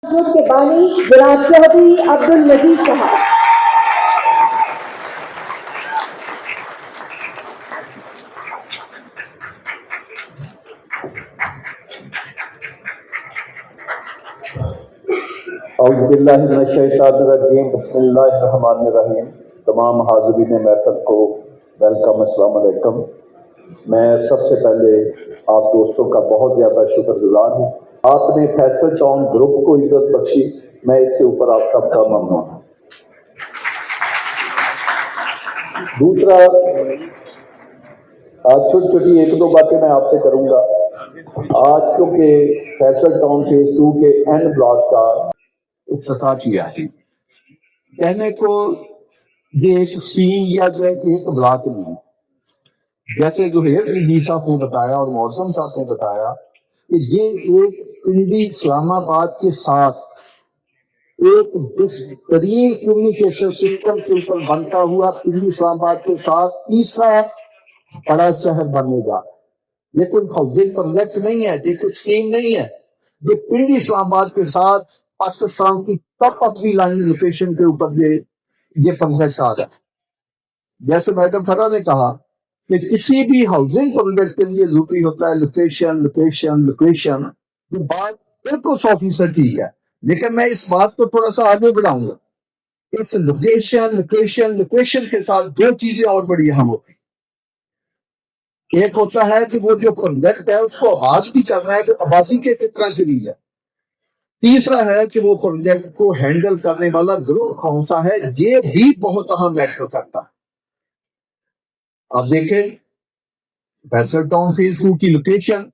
Group के बानी जनाब चौधरी अब्दुल मजीद साहब। औज़ुबिल्लाहिमिनश्शैतानिर्रजीम बिस्मिल्लाहिर्रहमानिर्रहीम। तमाम हाज़रीन महफ़िल को वेलकम, अस्सलाम वालेकुम। मैं सबसे पहले आप दोस्तों का बहुत ज़्यादा शुक्रगुजार हूँ। आपने फैसल टाउन ग्रुप को इज्जत बख्शी, मैं इसके ऊपर आप सबका ममनून हूँ। दूसरा, आज छोटी छोटी एक दो बातें मैं आपसे करूँगा। आज चूँकि फैसल टाउन फेज 2 के एन ब्लॉक का इफ्तिताह किया है, कहने को ये एक सीन या जो है एक ब्लॉक नहीं, जैसे जो है डी साहब ने बताया और मौसम साहब ने बताया कि ये एक पिंडी इस्लामाबाद के साथ एक बेहतरीन कम्युनिकेशन सिस्टम के ऊपर बनता हुआ पिंडी इस्लामाबाद के साथ तीसरा बड़ा शहर बनेगा। ये कोई हाउसिंग प्रोजेक्ट नहीं है, ये कोई स्कीम नहीं है, ये पिंडी इस्लामाबाद के साथ पाकिस्तान की top of the line location के ऊपर ये प्रोजेक्ट आ रहा है। जैसे मैडम फरा ने कहा कि किसी भी हाउसिंग प्रोजेक्ट के लिए जरूरी होता है लोकेशन लोकेशन लोकेशन। ये बात बिल्कुल 100% ठीक है, लेकिन मैं इस बात को थोड़ा सा आगे बढ़ाऊंगा। इस लोकेशन लोकेशन लोकेशन के साथ दो चीजें और बड़ी अहम होती। एक होता है कि वो जो प्रोजेक्ट है उसको आवाज भी करना है कि आबादी के कितना करीब है। तीसरा है कि वो प्रोजेक्ट को हैंडल करने वाला ग्रुप कौन सा है, ये भी बहुत अहम मैटर करता है। अब देखें फैसल टाउन फेज 2 की लोकेशन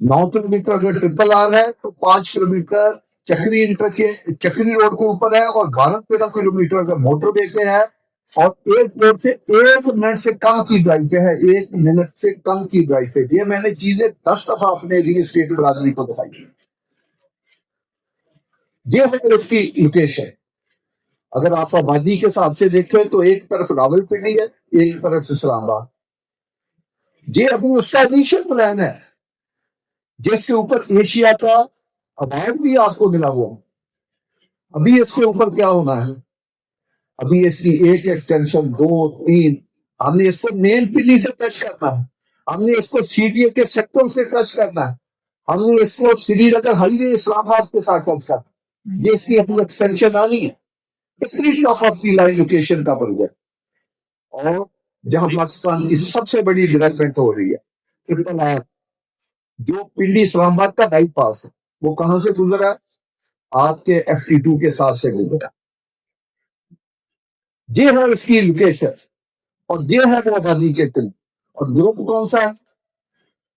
9 किलोमीटर अगर ट्रिपल आर है तो 5 किलोमीटर चक्री रोड के ऊपर है और 12-13 किलोमीटर अगर मोटरवे पे है और एयरपोर्ट से 1 मिनट से कम की ड्राइव पे है। 1 मिनट से कम की ड्राइव पे। ये मैंने चीजें 10 दफा अपने रियल एस्टेट बरादरी को बताई। ये है इसकी लोकेशन। अगर आप आबादी के हिसाब से देखें तो एक तरफ रावलपिंडी है, एक तरफ इस्लामाबाद। ये अभी उसका इनिशियल प्लान है जिसके ऊपर एशिया का अवार्ड भी आपको मिला हुआ। अभी इसके ऊपर क्या होना है, अभी इसकी एक एक्सटेंशन 2-3 हमने इसको मेन पिंडी से टच करना है, हमने इसको सीडीए के सेक्टर से टच करना है, हमने इसको श्रीनगर हाईवे इस्लामाबाद के साथ टच करना है। ये इसकी अपनी एक्सटेंशन आनी है। इतनी top of the line location का प्रोजेक्ट और जहां पाकिस्तान की सबसे बड़ी डेवलपमेंट हो रही है ट्रिपल आर जो पिंडी इस्लामाबाद का बाईपास है, वो कहां से गुजरा? आपके FT2 के साथ से गुजरा। ये है इसकी लोकेशन और ये है आबादी के करीब। और ग्रुप कौन सा है?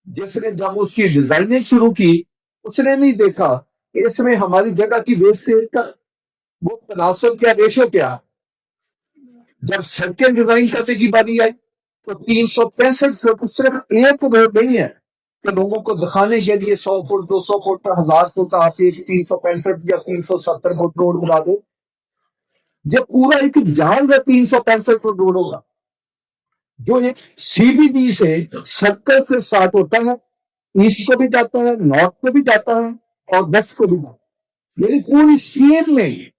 जिसने जब उसकी डिजाइनिंग शुरू की उसने नहीं देखा कि इसमें हमारी जगह की वेस्टेज का वो तनासब क्या, रेशो क्या। जब सड़कें डिजाइन करने की बारी आई तो 365 फुट सिर्फ एक रोड नहीं है कि लोगों को दिखाने के लिए 100 फुट 200 फुट 1000 फुट आप एक 365 या 370 फुट रोड बना दे। ये पूरा एक जाल है 365 फुट रोड होगा जो एक CBD से सर्कल से स्टार्ट होता है, ईस्ट को भी जाता है, नॉर्थ को भी जाता है और वेस्ट को भी जाता है। लेकिन पूरी सीएम में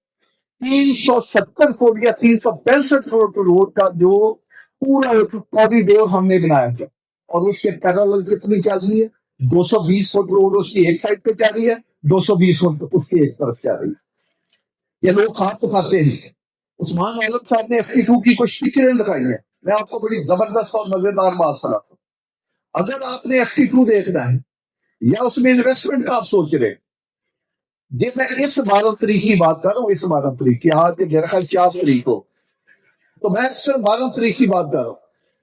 370 फुट या 365 फुट रोड का जो पूरा कॉरिडोर हमने बनाया था और उसके पैरेलल कितनी चल रही है? 220 फुट रोड उसकी एक साइड पे जा रही है, 220 फुट उसकी एक तरफ जा रही है। ये लोग हाथ उठाते हैं। उस्मान आलम साहब ने FT2 की कुछ पिक्चरें लगाई है, मैं आपको बड़ी जबरदस्त और मजेदार बात सुनाता हूँ। अगर आपने FT2 देखना है या उसमें इन्वेस्टमेंट का आप सोच रहे हैं, जी मैं इस 12 तारीख की बात कर रहा हूँ, इस 12 तारीख की, आज मेरा ख्याल 4 तारीख को, तो मैं सिर्फ 12 तारीख की बात कर रहा हूँ।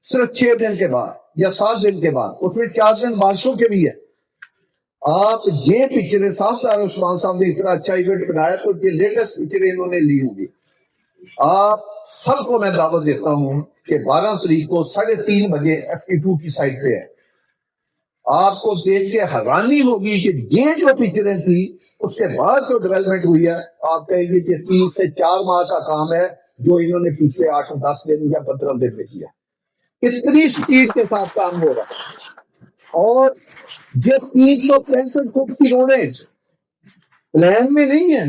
सिर्फ 6 दिन के बाद या 7 दिन के बाद, उसमें 4 दिन बारिशों के भी है। आप ये पिक्चरें उस्मान साहब ने इतना अच्छा इवेंट बनाया तो ये लेटेस्ट पिक्चरें इन्होंने ली होंगी। आप सबको मैं दावत देता हूँ कि 12 तारीख को 3:30 बजे FT2 की साइड पे है। आपको देख के हैरानी होगी कि ये जो पिक्चरें थी उसके बाद जो डेवलपमेंट हुई है, आप कहेंगे कि 3 से 4 माह का काम है जो इन्होंने पिछले 8-10 दिन या 15 दिन में किया। इतनी स्पीड के साथ काम हो रहा है और ये 365 फुट की रोडें پلان میں نہیں ہے،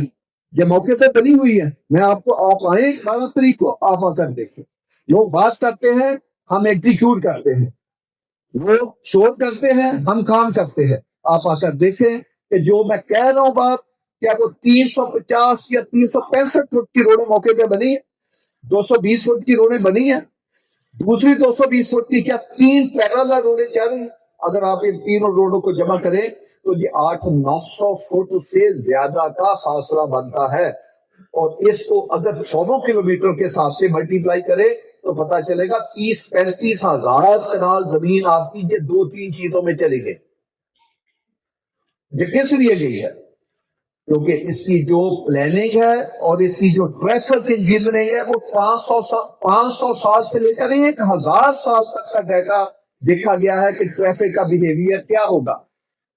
یہ موقع پہ بنی ہوئی ہے. میں آپ کو، آپ آئیں 12 تاریخ کو، آپ آ کر دیکھیں. لوگ بات کرتے ہیں، ہم ایگزیکیوٹ کرتے ہیں. وہ شور کرتے ہیں، ہم کام کرتے ہیں. آپ آ کر دیکھیں کہ جو میں کہہ رہا ہوں بات، کیا وہ 350 یا 365 فٹ کی روڈیں موقع پہ بنی ہیں؟ 220 فٹ کی روڈیں بنی ہیں. دوسری 220 فٹ کی کیا 3 پیرالل روڈیں چل رہی ہیں؟ اگر آپ ان تینوں روڈوں کو جمع کریں تو یہ 800-900 فٹ سے زیادہ کا فاصلہ بنتا ہے. اور اس کو اگر 100 کلومیٹر کے حساب سے ملٹیپلائی کرے تو پتا چلے گا 30-35 ہزار کنال زمین آپ کی یہ 2-3 چیزوں میں چلی گئی. یہ کس لیے گئی ہے؟ کیونکہ اس کی جو پلاننگ ہے اور اس کی جو ٹریفک انجینئرنگ ہے وہ 500 سال سے لے کر 1000 سال تک کا ڈیٹا دیکھا گیا ہے کہ ٹریفک کا بیہیویئر کیا ہوگا.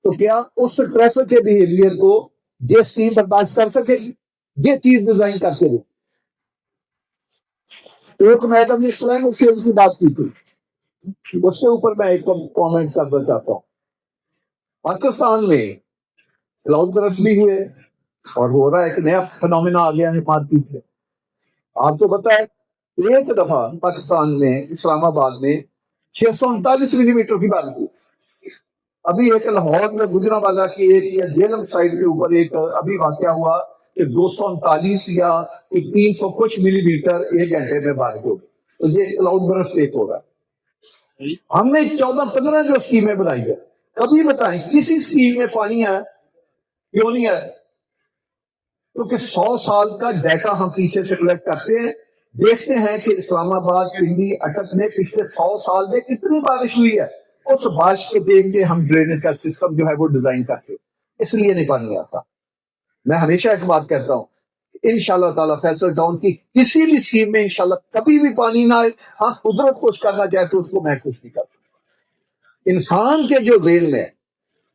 تو کیا اس ٹریفک کے بیہیویئر کو یہ اسٹیم برداشت کر سکے گی؟ یہ چیز ڈیزائن کر کے دی. ایک میڈم نے اسلام فیل کی بات کی تھی، اس کے اوپر میں ایک کامنٹ کرنا چاہتا ہوں. پاکستان میں کلاؤڈ برس بھی ہوئے اور ہو رہا ہے، ایک نیا فنومینا آ گیا ہے مارکیٹ میں. آپ کو پتا ہے ایک دفعہ پاکستان میں اسلام آباد میں 639 ملی میٹر کی بارش ہوئی. ابھی ایک لاہور میں گجرا والا کی ایک یا جیلم سائڈ کے اوپر ایک ابھی واقعہ ہوا کہ 239 یا 300 کچھ ملی میٹر ایک گھنٹے میں بارش ہوگی. تو یہ کلاؤڈ برس ایک ہوگا. ہم نے 14-15 جو اسکیمیں بنائی ہے، کبھی بتائیں کسی اسکیم میں پانی ہے؟ کیوں نہیں ہے؟ کیونکہ 100 سال کا ڈیٹا ہم پیچھے سے کلیکٹ کرتے ہیں، دیکھتے ہیں کہ اسلام آباد، پنڈی، اٹک میں پچھلے 100 سال میں کتنی بارش ہوئی ہے. اس بارش کے دیکھ کے ہم ڈرینیج کا سسٹم جو ہے وہ ڈیزائن کرتے ہیں. اس لیے نہیں پانی آتا. میں ہمیشہ ایک بات کہتا ہوں، انشاءاللہ تعالیٰ فیصل ٹاؤن کی کسی بھی اسکیم میں انشاءاللہ کبھی بھی پانی نہ آئے. ہاں قدرت کچھ کرنا چاہے تو اس کو میں کچھ نہیں کرتا. انسان کے جو ذہن میں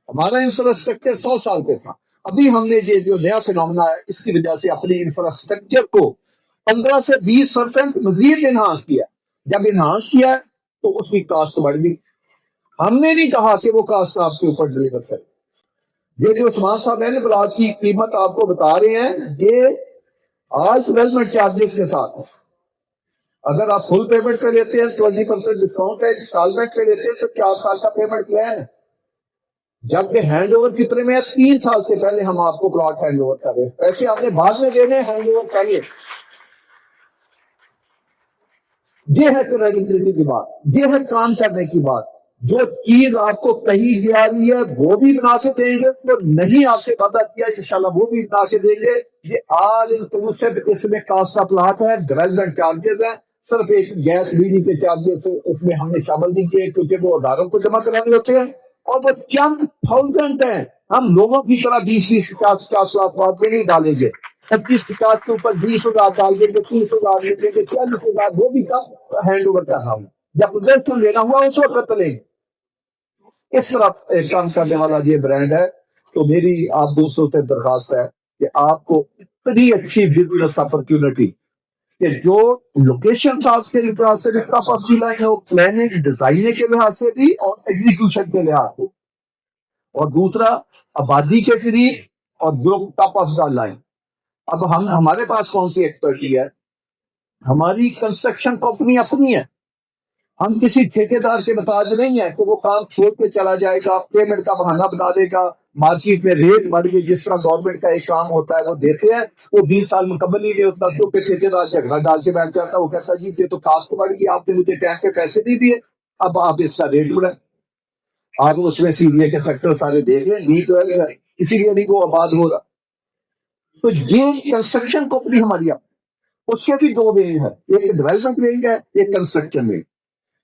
ہمارا انفراسٹرکچر 100 سال پہ تھا، ابھی ہم نے یہ جو نیا فنومینا ہے اس کی وجہ سے اپنے انفراسٹرکچر کو 15 سے 20% مزید انہانس کیا. جب انہانس کیا تو اس کی کاسٹ بڑھ گئی. ہم نے نہیں کہا کہ وہ کاسٹ آپ کے اوپر ڈلیور کرے. یہ جو عثمان صاحب نے پلاٹ کی قیمت آپ کو بتا رہے ہیں، یہ آج ڈیولپمنٹ چارجز کے ساتھ، اگر آپ فل پیمنٹ پہ لیتے ہیں 20% ڈسکاؤنٹ ہے، انسٹالمنٹ پہ لیتے ہیں تو 4 سال کا پیمنٹ پلان ہے. جبکہ ہینڈ اوور کتنے میں ہے؟ 3 سال سے پہلے ہم آپ کو پلاٹ ہینڈ اوور کریں. پیسے آپ نے بعد میں دینے، ہینڈ اوور کریے. یہ ہے کریڈیبلٹی کی بات، یہ ہے کام کرنے کی بات. جو چیز آپ کو کہی جا رہی ہے وہ بھی بنا سے دیں گے، جو نہیں آپ سے وعدہ کیا انشاءاللہ وہ بھی بنا سے دیں گے. یہ آل انکلوسیو اس میں کاسٹ آف پلاٹ ہے، ڈیولپمنٹ چارجز ہے. صرف ایک گیس بجلی کے چارجز اس میں ہم نے شامل نہیں کیے کیونکہ وہ اداروں کو جمع کرانے ہوتے ہیں اور وہ چند تھاؤزینڈ ہیں. ہم لوگوں کی طرح 20-50 لاکھ بات میں نہیں ڈالیں گے. 25-50 کے اوپر 20,000 ڈال دیں گے، 30,000 لے دیں گے، 40,000، وہ بھی کم ہینڈ اوور کر رہا ہوں. جب رزلٹ لینا ہوا اس وقت لیں گے. اس طرح کام کرنے والا یہ برانڈ ہے. تو میری آپ دوستوں سے درخواست ہے کہ آپ کو اتنی اچھی بزنس اپرچونٹی کہ جو لوکیشن آپ کے لحاظ سے بھی کافی لائن ہو، پلاننگ ڈیزائننگ کے لحاظ سے بھی اور ایگزیکیوشن کے لحاظ سے. اور دوسرا آبادی کے قریب اور group top of the line. اب ہمارے پاس کون سی ایکسپرٹی ہے؟ ہماری کنسٹرکشن کمپنی اپنی ہے. ہم کسی ٹھیکیدار کے محتاج نہیں ہے کہ وہ کام چھوڑ کے چلا جائے گا، پیمنٹ کا بہانہ بنا دے گا. مارکیٹ میں ریٹ بڑھ گئی، جس طرح گورنمنٹ کا ایک کام ہوتا ہے وہ دیتے ہیں، وہ 20 سال مکمل ہی نہیں ہوتا کیونکہ ٹھیکیدار جھگڑا ڈال کے بیٹھ جاتا ہے. وہ کہتا ہے جی یہ تو کاسٹ بڑھ گئی، آپ نے مجھے ٹائم پہ پیسے نہیں دیے، اب آپ اس کا ریٹ بڑھائیں. آپ اس میں سی بی اے کے سیکٹر سارے دیکھ لیں، نیٹ ہے، اسی لیے نہیں وہ آباد ہو رہا. تو یہ کنسٹرکشن کمپنی ہماری اس کے بھی 2 ونگ ہے، ایک ڈیولپمنٹ ونگ ہے، ایک کنسٹرکشن ونگ.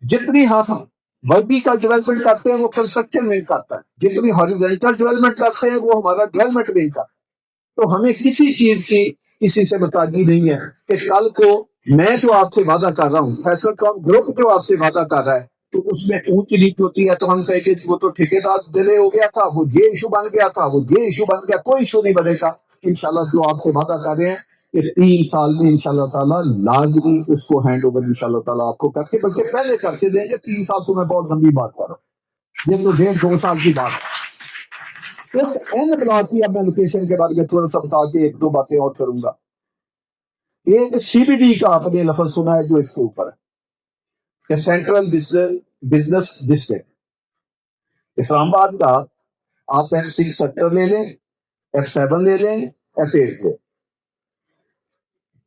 جتنی ہم ورڈی کا ڈیولپمنٹ کرتے ہیں وہ کنسٹرکشن ونگ کرتا ہے، جتنی ہاریزونٹل ڈیولپمنٹ کرتے ہیں وہ ہمارا ڈیولپمنٹ ونگ کا. تو ہمیں کسی چیز کی کسی سے محتاجی نہیں ہے کہ کل کو میں جو آپ سے وعدہ کر رہا ہوں، فیصل ٹاؤن گروپ جو آپ سے وعدہ کر رہا ہے تو اس میں اونچ نیچ ہوتی ہے تو ہم کہیں کہ وہ تو ٹھیکیدار ڈیلے ہو گیا تھا، وہ یہ ایشو بن گیا تھا، وہ یہ ایشو بن گیا. کوئی ایشو نہیں بنے گا. انشاءاللہ جو آپ سے وعدہ کر رہے ہیں کہ 3 سال میں انشاءاللہ تعالیٰ لازمی اس کو ہینڈ اوور انشاءاللہ تعالیٰ آپ کو کر کے، بلکہ پہلے کر کے دیں گے. 3 سال تو میں بہت لمبی بات کر رہا ہوں، یہ تو 1.5-2 سال کی بات ہے. इस एन ब्लॉक की अब मैं लोकेशन के बारे में थोड़ा सा बता के एक दो बातें और करूंगा। एक CBD का आपने लफ्ज सुना है जो इसके ऊपर है, सेंट्रल बिजनेस डिस्ट्रिक्ट। इस्लामाबाद का आप F6 सेक्टर ले लें, F7 ले लें, F8 ले,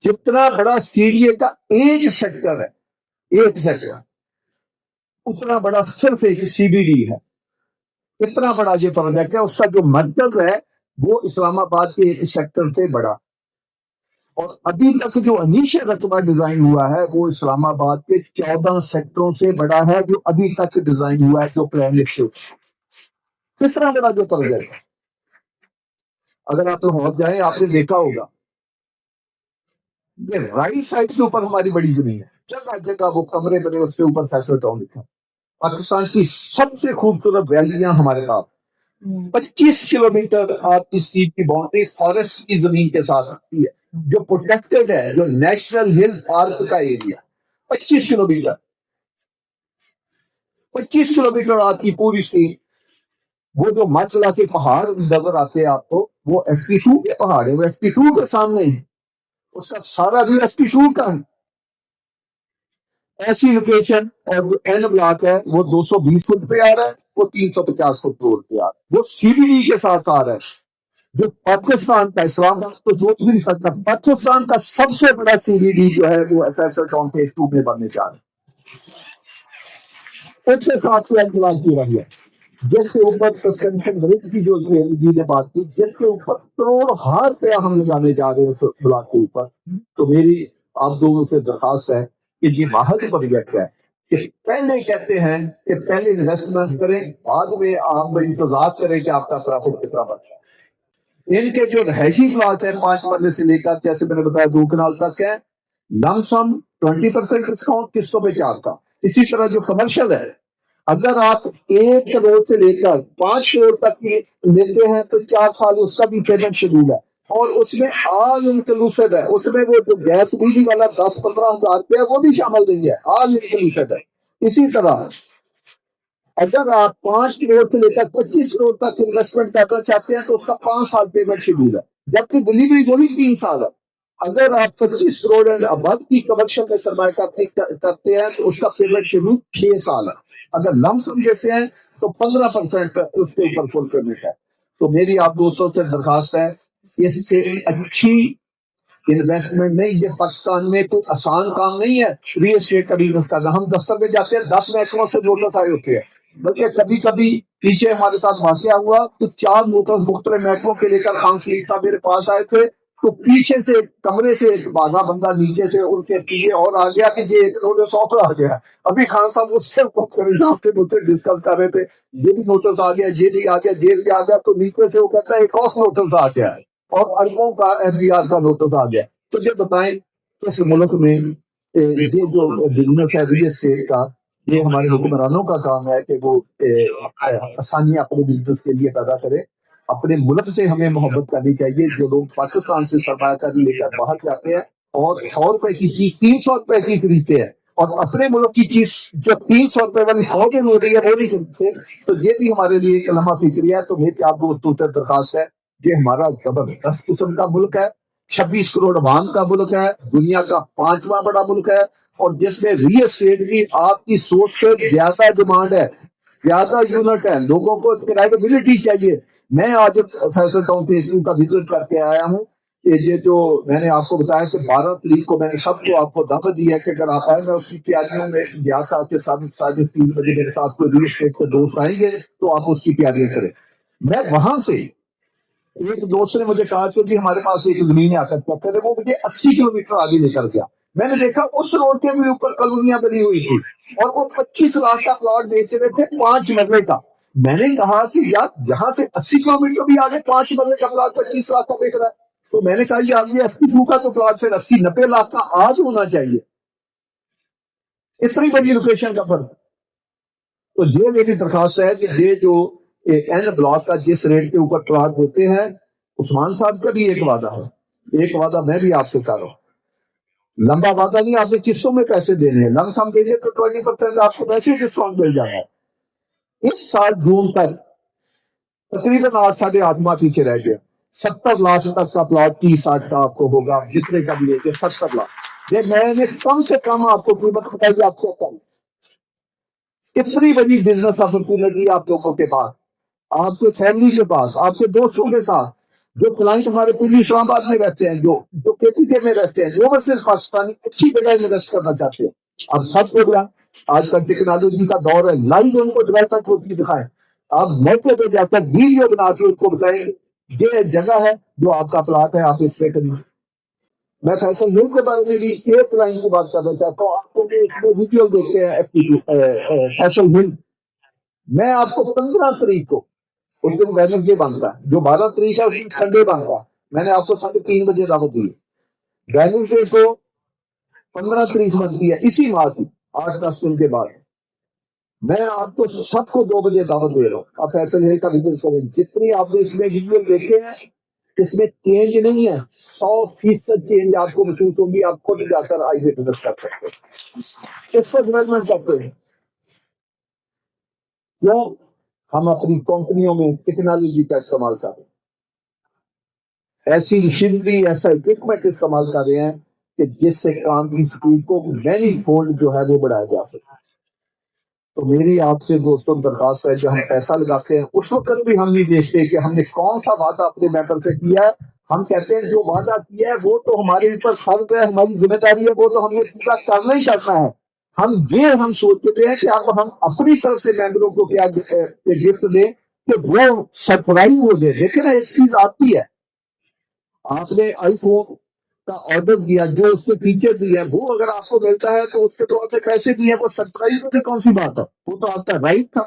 जितना बड़ा सीडीए का एक सेक्टर है, एक सेक्टर, उतना बड़ा सिर्फ एक CBD है। इतना बड़ा ये प्रोजेक्ट है, उसका जो मर्कज है वो इस्लामाबाद के एक सेक्टर से बड़ा, और अभी तक जो इनिशियल रकबा डिजाइन हुआ है वो इस्लामाबाद के 14 सेक्टरों से बड़ा है जो अभी तक डिजाइन हुआ है, जो प्लान लिस्ट। कितना बड़ा जो प्रोजेक्ट है, अगर आप लाहौर जाए आपने देखा होगा ये राइट साइड के ऊपर हमारी बड़ी जमीन है, जगह जगह वो कमरे बने, उसके ऊपर फैसल टाउन लिखा। पाकिस्तान की सबसे खूबसूरत वैलियां हमारे पास 25 किलोमीटर आपकी स्ट्रीट की बाउंड्री फॉरेस्ट की जमीन के साथ आती है, जो प्रोटेक्टेड है, जो नेशनल हिल पार्क का एरिया। 25 किलोमीटर 25 किलोमीटर आपकी पूरी स्ट्रीट। वो जो माचला के पहाड़ नजर आते हैं आपको, वो FP2 के पहाड़ है, वो FP2 के सामने है, उसका सारा व्यू FP2 का है। ऐसी लोकेशन, और वो एन ब्लॉक है वो 220 फुट पे आ रहा है, वो 350 फुट रोड पे आ रहा है, वो CBD के साथ आ रहा है। जो पाकिस्तान का, इस्लामाबाद तो सोच भी नहीं सकता, पाकिस्तान का सबसे बड़ा CBD जो है वो फैसल टाउन फेज 2 में बनने जा रहा है। उसके साथ एन ब्लॉक की रही है, जिसके ऊपर सस्पेंशन ब्रिज की जो जी ने बात की, जिसके ऊपर करोड़ हार रुपया हम लगाने जा रहे हैं उस ब्लॉक के ऊपर। तो मेरी आप दोनों से दरखास्त है कि ये वाहद प्रोजेक्ट है कि पहले कहते हैं कि पहले इन्वेस्टमेंट करें, बाद में आप इंतजार करें कि आपका प्रॉफिट कितना बढ़ता है। इनके जो रहायशी प्लॉट है 5 मरले से लेकर, जैसे मैंने बताया 2 कनाल तक है, लमसम 20% डिस्काउंट, किस्तों पे 4 का। इसी तरह जो कमर्शियल है, अगर आप 1 करोड़ से लेकर 5 करोड़ तक की लेते हैं तो 4 साल उसका भी पेमेंट शेड्यूल है, और उसमें ऑल इंक्लूसिव है। उसमें वो जो गैस बिजली वाला 10-15 हजार रुपया वो भी शामिल नहीं है, ऑल इंक्लूसिव है। इसी तरह अगर आप 5 करोड़ से लेकर 25 करोड़ तक इन्वेस्टमेंट करना चाहते हैं तो उसका 5 साल पेमेंट शेड्यूल है, जबकि डिलीवरी वो भी 3 साल है। अगर आप 25 करोड़ अबव की कमर्शियल में सरमाया करते हैं तो उसका पेमेंट शेड्यूल 6 साल है। अगर लमसम देते हैं तो 15% उसके ऊपर फुल पेमेंट है। तो मेरी आप दोस्तों से दरखास्त है, इससे अच्छी इन्वेस्टमेंट नहीं, ये पाकिस्तान में कोई आसान काम नहीं है रियल एस्टेट का बिजनेस करना। हम दफ्तर में जाते हैं 10 महकमों से नोटिस आए होते हैं, बल्कि कभी कभी पीछे हमारे साथ वाक़या हुआ तो 4 नोटिस मुख्तलिफ महकमों के लेकर काउंसिल साहब मेरे पास आए थे, तो पीछे से कमरे से एक बाजा बंदा नीचे से उनके पीछे और आ गया कि ये नोटिस ऑफर आ गया। अभी खान साहब उससे मुझसे डिस्कस कर रहे थे, ये भी नोटिस आ गया, ये भी आ गया, ये भी आ गया, तो नीचे से वो कहता है एक और नोटिस आ गया है और अरबों का FBR का नोटिस आ गया। तो ये बताएं इस मुल्क में ये जो बिजनेस है रियल एस्टेट का, ये हमारे हुक्मरानों का काम है कि वो आसानियां अपने बिजनेस के लिए पैदा करें। अपने मुल्क से हमें मोहब्बत करनी चाहिए। जो लोग पाकिस्तान से सरमायाकारी लेकर बाहर जाते हैं और 100 रुपए की चीज 300 रुपए की खरीदते हैं, और अपने मुल्क की चीज जो 300 रुपए वाली 100 की मिल रही है वो नहीं खरीदते, तो ये भी हमारे लिए एक लम्हा फिक्रिया है। तो मेरी आप दोस्तों से दरखास्त है, ये हमारा जबरदस्त किस्म का मुल्क है, 26 करोड़ अवाम का मुल्क है, दुनिया का 5वां बड़ा मुल्क है, और जिसमें रियल एस्टेट की आपकी सोच से ज्यादा डिमांड है, ज्यादा यूनिट है, लोगों को क्रेडिबिलिटी चाहिए। मैं आज फैसल टाउन फेज 2 का विजिट करके आया हूँ। ये जो मैंने आपको बताया कि 12 तारीख को मैंने सबको आपको दावत दी है कि अगर आप आए, मैं उसकी तैयारियों में गया था कि 3:30 बजे मेरे साथ कोई रियल एस्टेट के दोस्त आएंगे तो आप उसकी तैयारियां करें। मैं वहां से एक दोस्त ने मुझे कहा कि हमारे पास एक जमीन आकर कहते थे, वो मुझे 80 किलोमीटर आगे लेकर गया। मैंने देखा उस रोड के भी ऊपर कॉलोनियां बनी हुई थी और वो 25 लाख का प्लॉट बेच रहे थे 5 मरले का। मैंने कहा कि यार यहाँ से 80 किलोमीटर भी आगे 5 मरले का प्लॉट 25 लाख का बेच रहा है। तो मैंने कहा यार ये FP2 का तो प्लॉट फिर 80-90 लाख का आज होना चाहिए, इतनी बड़ी लोकेशन का फर्क। तो ये मेरी दरखास्त है कि ये जो एन ब्लॉक का जिस रेट के ऊपर प्लॉट होते हैं, उस्मान साहब का भी एक वादा है, एक वादा मैं भी आपसे कर रहा हूँ, लंबा वादा नहीं, आपने किस्तों में पैसे देने हैं, लमसम देंगे तो 20% आपको वैसे डिस्काउंट मिल जाएगा। इस साल जून तक तकरीबन 8 साढ़े 8 माह पीछे रह गया। 70 लाख तक का प्लॉट 30-60 का आपको होगा, जितने का भी लेके 70 लाख। ये मैंने कम से कम आपको कीमत बताई, आपको कम इतनी बड़ी बिजनेस अपॉर्चुनिटी आप लोगों के पास, आपके फैमिली के पास, आपके दोस्तों के साथ, जो क्लाइंट हमारे पूरी इस्लामाबाद में रहते हैं, जो केपीके में रहते हैं, जो ओवरसीज पाकिस्तानी अच्छी जगह इन्वेस्ट करना चाहते हैं। अब सब प्रोग्राम आजकल टेक्नोलॉजी का दौर है, लाइव उनको डेवलपमेंट होती दिखाएं। आप मौके पे जाकर वीडियो बना के उनको बताएं ये जगह है जो आपका प्लाट है, आप इस पे करिए। मैं फैसल हिल के बारे में भी एक लाइन की बात करना चाहता हूँ। आपको भी इसमें वीडियो देखते हैं फैसल हिल। मैं आपको 15 तारीख को, उस दिन वेडनेसडे बनता है, जो 12 तारीख है उस दिन संडे बनता है, मैंने आपको 3:30 बजे दावत दी। वेडनेसडे को 15 तारीख बनती है इसी माह की, 8-10 दिन के बाद। मैं आपको सबको 2 बजे दावत दे रहा हूँ, आप फैसल हिल का विजिट करें। जितनी आपने इसमें वीडियो देखे हैं इसमें चेंज नहीं है, 100% चेंज आपको महसूस होगी। आप खुद जाकर आई विटनेस कर सकते हैं, इस पर डेवलपमेंट करते हैं। क्यों हम अपनी कंपनियों में टेक्नोलॉजी का इस्तेमाल कर रहे हैं, ऐसी मशीनरी, ऐसा इक्विपमेंट इस्तेमाल कर रहे हैं कि जिससे काम की स्पीड को मैनी फोल्ड जो है वो बढ़ाया जा सके। तो मेरी आपसे दोस्तों दरखास्त है, जब हम पैसा लगाते हैं उस वक्त भी हम नहीं देखते कि हमने कौन सा वादा अपने मेंबर से किया है। हम कहते हैं जो वादा किया है वो तो हमारे ऊपर फर्ज है, हमारी जिम्मेदारी है, वो तो हमें पूरा करना ही करना है। हम सोचते हैं कि आप हम अपनी तरफ से मेंबरों को क्या गिफ्ट दें कि वो सरप्राइज हो दे। लेकिन एक चीज आती है, आपने आईफोन का ऑर्डर दिया, जो उसके फीचर दिए हैं वो अगर आपको मिलता है तो उसके तौर पे पैसे दिए, वो सरप्राइज होने कौन सी बात है, वो तो आपका राइट था।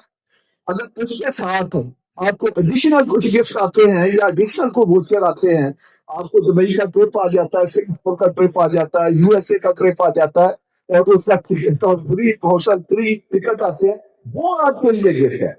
अगर उसके साथ आपको एडिशनल कुछ गिफ्ट आते हैं या एडिशनल को वोचर आते हैं, आपको दुबई का ट्रिप आ जाता है, सिंगापुर का ट्रिप आ जाता है, यूएसए का ट्रिप आ जाता है, और उसका फ्री टिकट आते हैं, वो आपके लिए गिफ्ट है।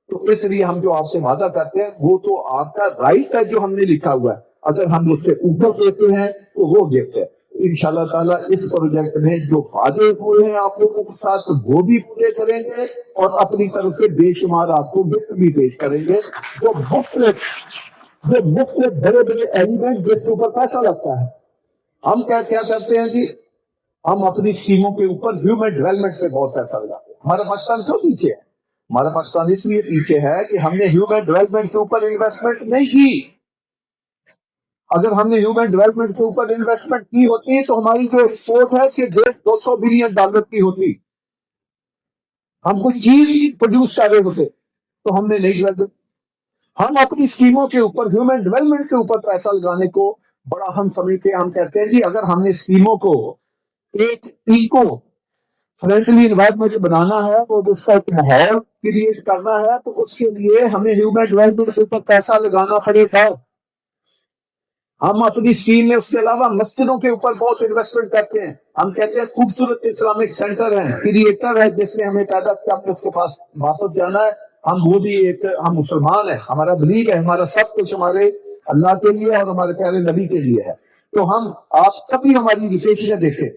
तो इसलिए हम जो आपसे वादा करते हैं वो तो आपका राइट है जो हमने लिखा हुआ है। अगर हम उससे ऊपर देते हैं तो वो गिफ्ट है। इंशाल्लाह ताला इस प्रोजेक्ट में जो वादे हुए हैं आप लोगों के साथ वो भी पूरे करेंगे और अपनी तरफ से बेशुमार आपको गिफ्ट भी पेश करेंगे। जो मुख्तलिफ बड़े बड़े एलिमेंट जिसके ऊपर पैसा लगता है, हम क्या क्या करते हैं जी, हम अपनी स्कीमों के ऊपर ह्यूमन डेवलपमेंट पे बहुत पैसा लगाते हैं। हमारा पाकिस्तान क्यों पीछे है? हमारा पाकिस्तान इसलिए पीछे है कि हमने ह्यूमन डेवलपमेंट के ऊपर इन्वेस्टमेंट नहीं की। अगर हमने ह्यूमन डेवलपमेंट के ऊपर इन्वेस्टमेंट की होती तो हमारी जो एक्सपोर्ट है कि $200 बिलियन की होती, हम कुछ चीज प्रोड्यूस कर रहे होते, तो हमने नहीं डेवलप। हम अपनी स्कीमों के ऊपर ह्यूमन डेवलपमेंट के ऊपर पैसा लगाने को बड़ा हम समझते हैं। हम कहते हैं कि अगर हमने स्कीमों को एक इको फ्रेंडली एनवायरनमेंट बनाना है और उसका एक माहौल क्रिएट करना है, तो उसके लिए हमें ह्यूमन डेवलपमेंट के ऊपर पैसा लगाना पड़ेगा। हम अपनी स्कीम में उसके अलावा मस्जिदों के ऊपर बहुत इन्वेस्टमेंट करते हैं। हम कहते हैं खूबसूरत इस्लामिक सेंटर है, क्रिएटर है, जिसने हमें पैदा किया, अपने उसके पास वापस जाना है। हम वो भी एक, हम मुसलमान है, हमारा बिलीव है, हमारा सब कुछ हमारे अल्लाह के लिए और हमारे प्यारे नबी के लिए है। तो हम आप कभी हमारी रिलेशन देखें,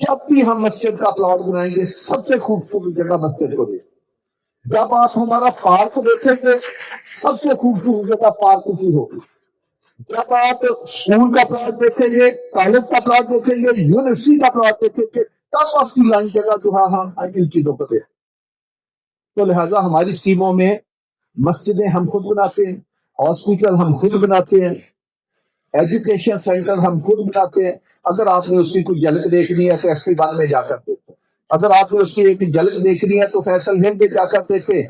जब भी हम मस्जिद का प्लॉट बनाएंगे सबसे खूबसूरत जगह मस्जिद को देखें। जब आप हमारा पार्क देखेंगे सबसे खूबसूरत जगह पार्क की होगी। जब आप स्कूल का प्लॉट देखेंगे, कॉलेज का प्लॉट देखेंगे, यूनिवर्सिटी का प्लॉट देखेंगे, तब आपकी लाइन जगह जो है हम इन चीजों को देखें। तो लिहाजा हमारी स्कीमों में मस्जिदें हम खुद बनाते हैं, हॉस्पिटल हम खुद बनाते हैं, एजुकेशन सेंटर हम खुद बनाते हैं। अगर आपने उसकी कोई झलक देखनी है तो एसपी वन में जाकर देखें, अगर आपने उसकी एक झलक देखनी है तो फैसल हिल में जाकर देखें।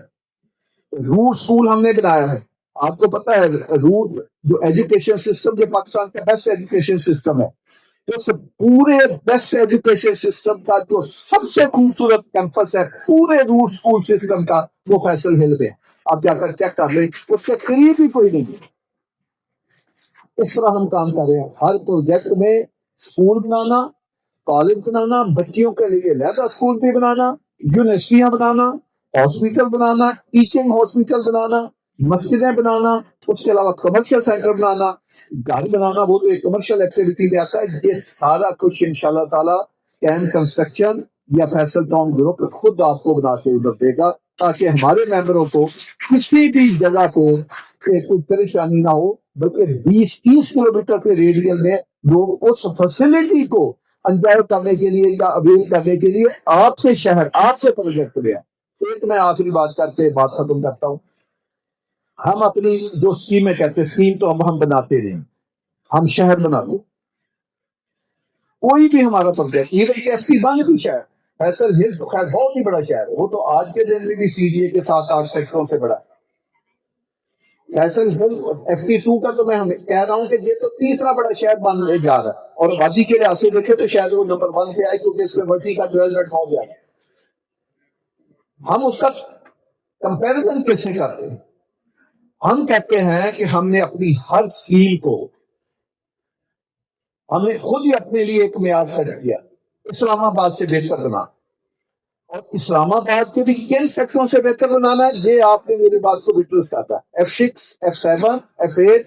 रूट स्कूल हमने बनाया है, आपको पता है रूट जो एजुकेशन सिस्टम जो पाकिस्तान का बेस्ट एजुकेशन सिस्टम है, तो पूरे बेस्ट एजुकेशन सिस्टम का जो सबसे खूबसूरत कैंपस है पूरे रूट स्कूल सिस्टम का, वो फैसल हिल में। आप जाकर चेक कर लें, उसके करीब ही कोई नहीं। इस तरह हम काम कर रहे हैं, हर प्रोजेक्ट में स्कूल बनाना, कॉलेज बनाना, बच्चियों के लिए लहदा स्कूल भी बनाना, यूनिवर्सिटियां बनाना, हॉस्पिटल बनाना, टीचिंग हॉस्पिटल बनाना, मस्जिदें बनाना, उसके अलावा कमर्शियल सेंटर बनाना, घर बनाना, वो तो एक कमर्शियल एक्टिविटी में आता है। ये सारा कुछ इंशाल्लाह ताला कैन कंस्ट्रक्शन या फैसल टाउन ग्रुप खुद आपको बना के उधर देगा। تاکہ ہمارے ممبروں کو کسی بھی جگہ کو کوئی پریشانی نہ ہو، بلکہ 20-30 کلومیٹر کے ریڈین میں لوگ اس فیسلٹی کو انجوائے کرنے کے لیے یا اویل کرنے کے لیے آپ سے شہر، آپ سے پروجیکٹ لیا۔ ایک میں آخری بات کر کے بات ختم کرتا ہوں۔ ہم اپنی جو اسکیمیں کہتے ہیں، اسکیم تو ہم بناتے نہیں، ہم شہر بناتے۔ کوئی بھی ہمارا پروجیکٹ، ایون کہ ایف ٹی بند بھی شہر، فیصل ہل تو خیر بہت ہی بڑا شہر ہے، وہ تو آج کے دن میں بھی سی ڈی اے کے 7-8 سیکٹروں سے بڑا ہے۔ فیصل ہل ایف ٹی 2 کا تو میں کہہ رہا ہوں کہ یہ تو تیسرا بڑا شہر بننے جا رہا ہے، اور آبادی کے لحاظ سے دیکھے تو شاید وہ نمبر 1 پہ آئے، کیونکہ اس میں بڑی کا ڈیولپمنٹ ہو گیا۔ ہم اس کا کمپیریزن کیسے کرتے ہیں؟ ہم کہتے ہیں کہ ہم نے اپنی ہر اسکیم کو ہم نے خود ہی اپنے لیے ایک معیار طے کیا، اسلام آباد سے بہتر بنا، اور اسلام آباد کے بھی کن سیکٹروں سے بہتر بنانا ہے، یہ آپ نے میری بات کو وٹنس کرتا ہے۔ F6 F7 F8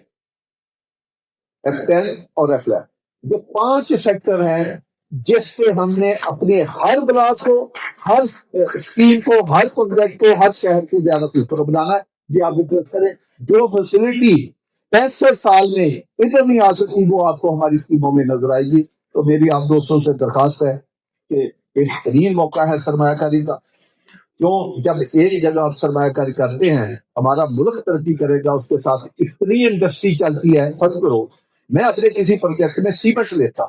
F10 اور F11، یہ 5 سیکٹر ہیں جس سے ہم نے اپنے ہر بلاک کو، ہر اسکیم کو، ہر پروجیکٹ کو، ہر شہر کو زیادہ بہتر بنانا ہے۔ یہ آپ وٹنس کریں، جو فیسلٹی 65 سال میں ادھر نہیں آ سکتی وہ آپ کو ہماری اسکیموں میں نظر آئے گی۔ تو میری آپ دوستوں سے درخواست ہے کہ بہترین موقع ہے سرمایہ کاری کا، کیوں جب ایک جگہ آپ سرمایہ کاری کرتے ہیں ہمارا ملک ترقی کرے گا، اس کے ساتھ اتنی انڈسٹری چلتی ہے۔ فرض کرو میں اپنے کسی پروجیکٹ میں سیمنٹ لیتا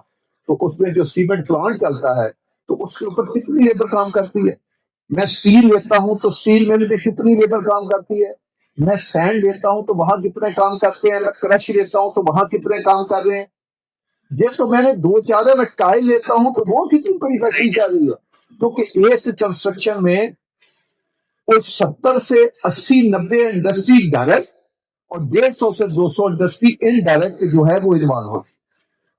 تو اس میں جو سیمنٹ پلانٹ چلتا ہے تو اس کے اوپر کتنی لیبر کام کرتی ہے، میں اسٹیل لیتا ہوں تو اسٹیل میں کتنی لیبر کام کرتی ہے، میں سینڈ لیتا ہوں تو وہاں کتنے کام کرتے ہیں، میں کرش لیتا ہوں تو وہاں کتنے کام کر رہے ہیں، یہ تو میں نے 2-4 میں ٹائل لیتا ہوں تو وہ کتنی بڑی فیکٹری چل رہی ہے، کیونکہ ایک کنسٹرکشن میں 70 سے 80-90 انڈسٹری ڈائریکٹ اور 150 سے 200 انڈسٹری انڈائریکٹ جو ہے وہ انوالو ہوتی ہے۔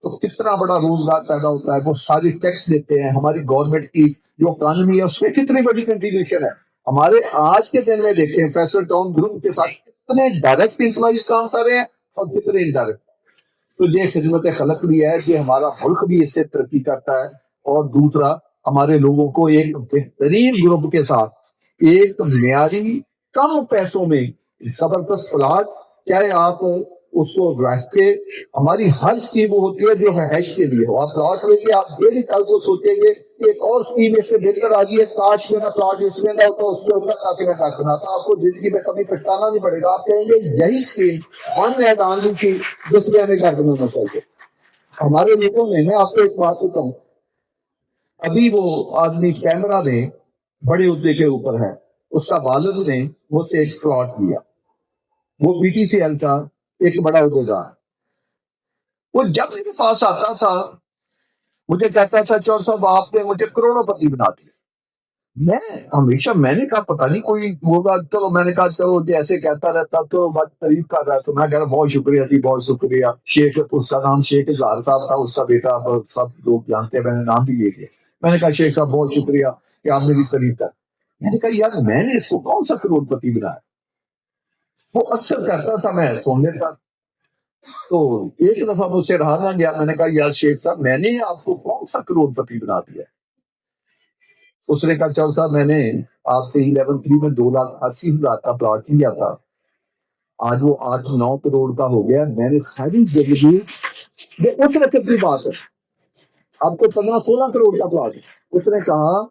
تو کتنا بڑا روزگار پیدا ہوتا ہے، وہ ساری ٹیکس دیتے ہیں، ہماری گورنمنٹ کی جو اکانومی ہے اس میں کتنی بڑی کنٹریبیوشن ہے۔ ہمارے آج کے دن میں دیکھیں فیصل ٹاؤن گروپ کے ساتھ کتنے ڈائریکٹ امپلائیز کام کر رہے ہیں اور کتنے انڈائریکٹ۔ تو یہ خدمت خلق بھی ہے کہ ہمارا ملک بھی اس سے ترقی کرتا ہے، اور دوسرا ہمارے لوگوں کو ایک بہترین گروپ کے ساتھ ایک معیاری کم پیسوں میں زبردست پلاٹ، چاہے آپ اس کو رہ کے ہماری ہر اسکیم ہوتی ہے جو رہائش کے لیے ہو، آپ پلاٹ لیں گے، آپ یہ نہیں کل کو سوچیں گے ایک اور اسکیم اس سے بہتر آ گئی ہے، کاش میرا پلاٹ اس میں نہ ہوتا اس کے اوپر تاکہ میں کر بناتا، آپ کو زندگی میں کبھی پچھتانا نہیں پڑے گا، آپ کہیں گے یہی اسکیم ون ایڈ آن کی جس میں ہمیں کر بنانا چاہیے۔ ہمارے لوگوں میں میں آپ کو ایک بات بتاؤں، ابھی وہ آدمی کیمرہ میں بڑے عہدے کے اوپر ہے، اس کا والد نے وہ سے ایک پلاٹ لیا، وہ پی ٹی سی ایل کا ایک بڑا عہدیدار، وہ جب میرے پاس آتا تھا مجھے کہتا تھا چور صاحب آپ نے مجھے کروڑوں پتی بنا دیا۔ میں نے کہا پتہ نہیں کوئی ہوگا، چلو میں نے کہا چلو ایسے کہتا رہتا تو بات تعریف کر رہا، تو میں کہہ رہا بہت شکریہ جی، بہت شکریہ۔ شیخ، اس کا نام شیخ اظہار صاحب تھا، اس کا بیٹا سب لوگ جانتے ہیں، میں نے نام بھی لے لیا۔ میں نے کہا شیخ صاحب بہت شکریہ کہ آپ میری تعریف کر۔ میں نے کہا یار میں نے اس کو کون سا کروڑ پتی بنایا؟ وہ اکثر کہتا تھا، میں سن لیتا۔ تو ایک دفعہ مجھ سے رہا نہ گیا، میں نے کہا یار شیخ صاحب میں نے آپ کو کون سا کروڑ پتی بنا دیا؟ اس نے کہا چل صاحب میں نے آپ سے 11 میں 2,80,000 کا پلاٹ لیا تھا، آج وہ 8-9 کروڑ کا ہو گیا، میں نے ساری زندگی، یہ اس وقت کی بات ہے، آپ کو 15-16 کروڑ کا پلاٹ ہے، اس نے کہا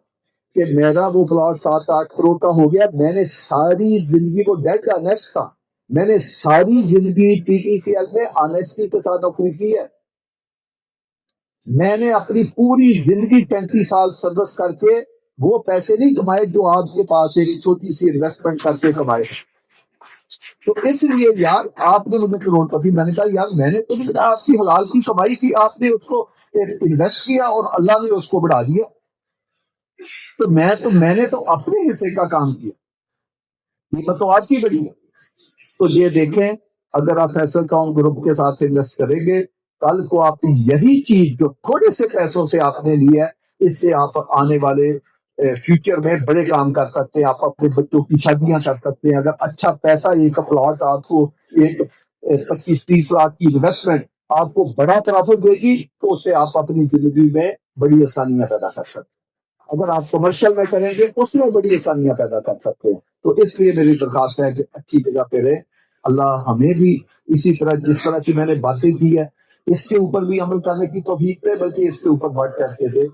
کہ میرا وہ پلاٹ 7-8 کروڑ کا ہو گیا، میں نے ساری زندگی کو ڈیٹ کا نیکسٹ تھا، میں نے ساری زندگی پی ٹی سی ایل میں آنیسٹی کے ساتھ نوکری کی ہے، میں نے اپنی پوری زندگی 35 سال سروس کر کے وہ پیسے نہیں کمائے جو آپ کے پاس ایک چھوٹی سی انویسٹمنٹ کر کے کمائے۔ تو اس لیے یار آپ نے مجھے کروڑ پتی، میں نے کہا یار میں نے تو نہیں کہا، آپ کی حلال کی کمائی تھی، آپ نے اس کو انویسٹ کیا اور اللہ نے اس کو بڑھا دیا، تو میں نے تو اپنے حصے کا کام کیا، قیمت تو آج کی بڑی ہے۔ تو یہ دیکھیں اگر آپ فیصل ٹاؤن گروپ کے ساتھ انویسٹ کریں گے، کل کو آپ یہی چیز جو تھوڑے سے پیسوں سے آپ نے لی ہے، اس سے آپ آنے والے فیوچر میں بڑے کام کر سکتے ہیں، آپ اپنے بچوں کی شادیاں کر سکتے ہیں۔ اگر اچھا پیسہ ایک پلاٹ آپ کو ایک 25-30 لاکھ کی انویسٹمنٹ آپ کو بڑا پرافٹ دے گی، تو اس سے آپ اپنی زندگی میں بڑی آسانیاں پیدا کر سکتے ہیں۔ اگر آپ کمرشل میں کریں گے اس میں بڑی آسانیاں پیدا کر سکتے ہیں. تو اس لیے میری درخواست ہے کہ اچھی جگہ پہ رہے. اللہ ہمیں بھی اسی طرح جس طرح سے میں نے باتیں کی ہے اس کے اوپر بھی عمل کرنے کی توفیق دے، بلکہ اس کے اوپر بڑھ کر کے دے.